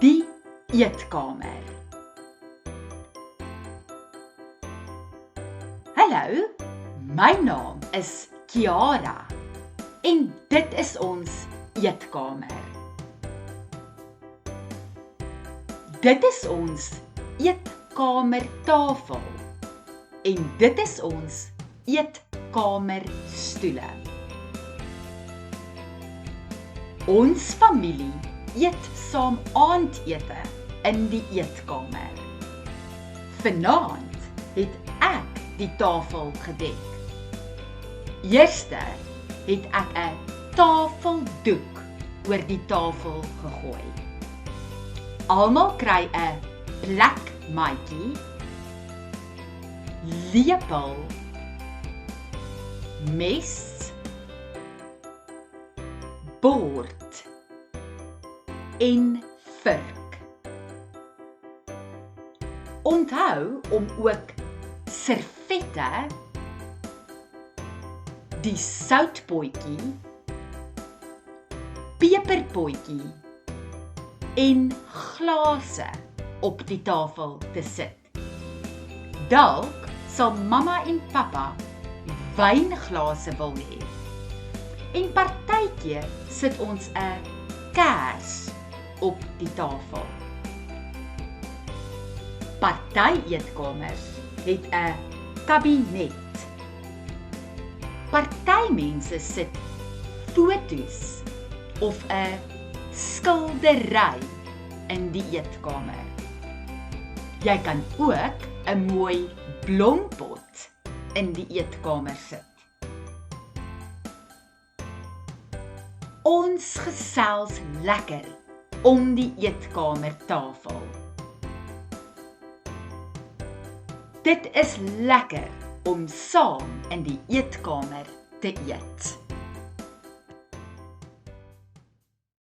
Die eetkamer. Hallo, my naam is Kiara en dit is ons eetkamer. Dit is ons eetkamertafel en dit is ons eetkamerstoele. Ons familie eet saam aandete in die eetkamer. Vanaand het ek die tafel gedek. Eerste het ek 'n tafeldoek oor die tafel gegooi. Almal kry 'n plakmaatjie, lepel, mes, bord en vurk. Onthou om ook servette, die soutpotjie, peperpotjie en glase op die tafel te sit. Dalk sal mamma en pappa wynglase wil hê. En partykeer sit ons 'n kers op die tafel. Party eetkamers het 'n kabinet. Party mense sit fotos of 'n skildery in die eetkamer. Jy kan ook 'n mooi blompot in die eetkamer sit. Ons gesels lekker om die eetkamertafel. Dit is lekker om saam in die eetkamer te eet.